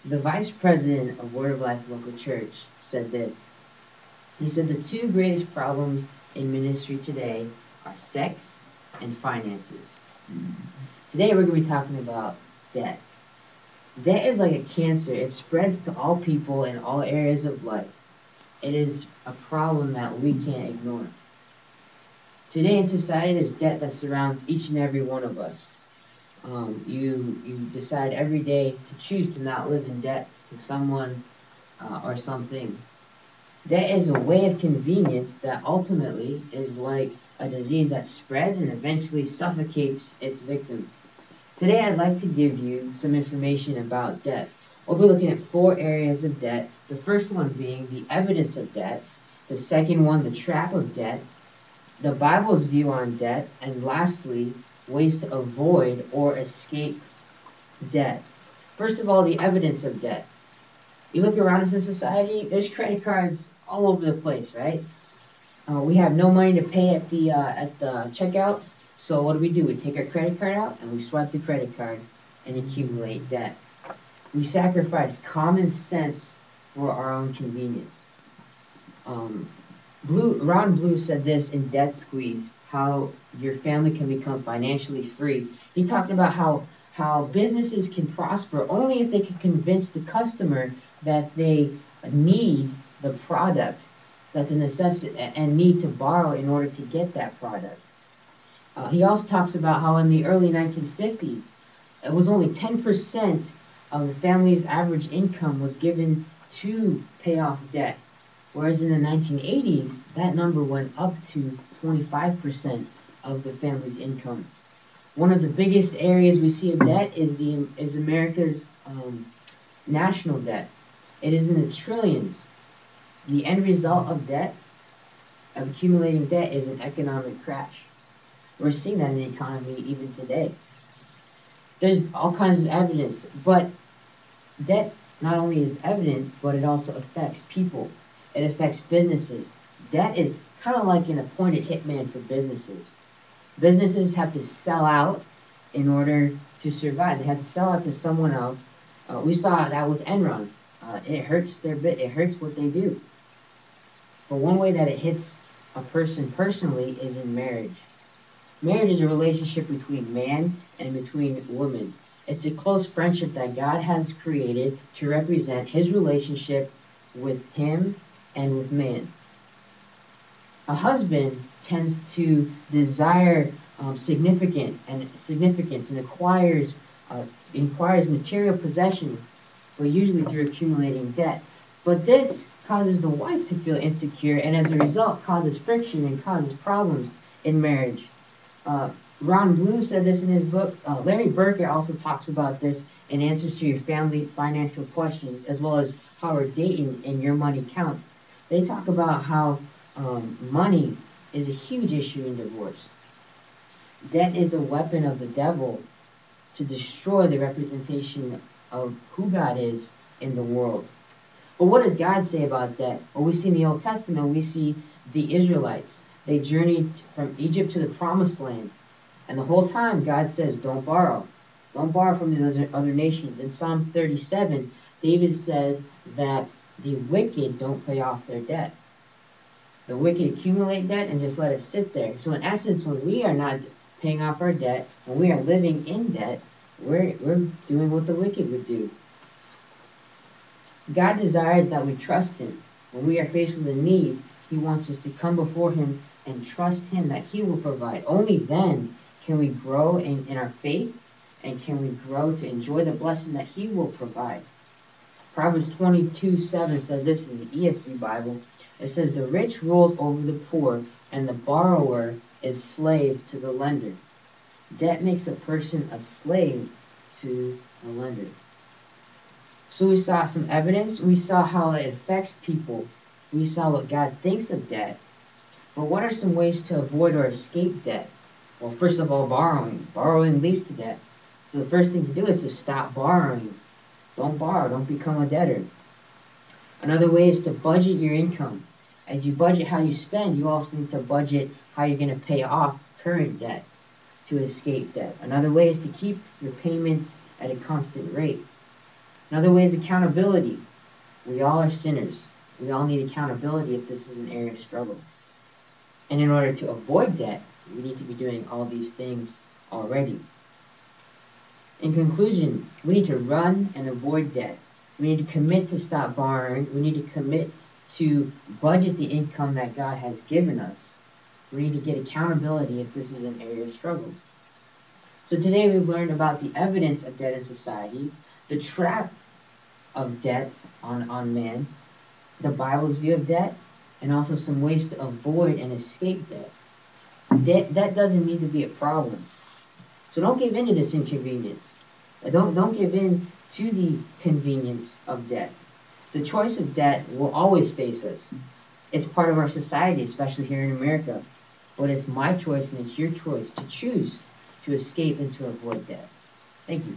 The vice president of Word of Life Local Church said this. He said the two greatest problems in ministry today are sex and finances. Today we're going to be talking about debt. Debt is like a cancer. It spreads to all people in all areas of life. It is a problem that we can't ignore. Today in society, there's debt that surrounds each and every one of us. You decide every day to choose to not live in debt to someone or something. Debt is a way of convenience that ultimately is like a disease that spreads and eventually suffocates its victim. Today I'd like to give you some information about debt. We'll be looking at 4 areas of debt. The first one being the evidence of debt. The second one, the trap of debt. The Bible's view on debt. And lastly, ways to avoid or escape debt. First of all, the evidence of debt. You look around us in society, there's credit cards all over the place, right? We have no money to pay at the checkout, so what do? We take our credit card out and we swipe the credit card and accumulate debt. We sacrifice common sense for our own convenience. Ron Blue said this in Debt Squeeze, how your family can become financially free. He talked about how businesses can prosper only if they can convince the customer that they need the product, that the necessity and need to borrow in order to get that product. He also talks about how in the early 1950s, it was only 10% of the family's average income was given to pay off debt. Whereas in the 1980s, that number went up to 25% of the family's income. One of the biggest areas we see of debt is America's national debt. It is in the trillions. The end result of debt, of accumulating debt, is an economic crash. We're seeing that in the economy even today. There's all kinds of evidence, but debt not only is evident, but it also affects people. It affects businesses. Debt is kind of like an appointed hitman for businesses. Businesses have to sell out in order to survive. They have to sell out to someone else. We saw that with Enron. It hurts it hurts what they do. But one way that it hits a person personally is in marriage. Marriage is a relationship between man and between woman. It's a close friendship that God has created to represent his relationship with him and with man. A husband tends to desire significance and acquires material possession, but usually through accumulating debt. But this causes the wife to feel insecure, and as a result causes friction and causes problems in marriage. Ron Blue said this in his book. Larry Burkett also talks about this in Answers to Your Family Financial Questions, as well as Howard Dayton in Your Money Counts. They talk about how money is a huge issue in divorce. Debt is a weapon of the devil to destroy the representation of who God is in the world. But what does God say about debt? Well, we see in the Old Testament, we see the Israelites. They journeyed from Egypt to the Promised Land. And the whole time, God says, don't borrow. Don't borrow from the other nations. In Psalm 37, David says that the wicked don't pay off their debt. The wicked accumulate debt and just let it sit there. So in essence, when we are not paying off our debt, when we are living in debt, we're doing what the wicked would do. God desires that we trust him. When we are faced with a need, he wants us to come before him and trust him that he will provide. Only then can we grow in our faith and can we grow to enjoy the blessing that he will provide. Proverbs 22:7 says this in the ESV Bible. It says, the rich rules over the poor, and the borrower is slave to the lender. Debt makes a person a slave to the lender. So we saw some evidence. We saw how it affects people. We saw what God thinks of debt. But what are some ways to avoid or escape debt? Well, first of all, borrowing. Borrowing leads to debt. So the first thing to do is to stop borrowing. Don't borrow. Don't become a debtor. Another way is to budget your income. As you budget how you spend, you also need to budget how you're going to pay off current debt to escape debt. Another way is to keep your payments at a constant rate. Another way is accountability. We all are sinners. We all need accountability if this is an area of struggle. And in order to avoid debt, we need to be doing all these things already. In conclusion, we need to run and avoid debt. We need to commit to stop borrowing. We need to commit to budget the income that God has given us. We need to get accountability if this is an area of struggle. So today we've learned about the evidence of debt in society, the trap of debt on man, the Bible's view of debt, and also some ways to avoid and escape debt. Debt doesn't need to be a problem. So don't give in to this inconvenience. Don't give in to the convenience of debt. The choice of debt will always face us. It's part of our society, especially here in America. But it's my choice and it's your choice to choose to escape and to avoid debt. Thank you.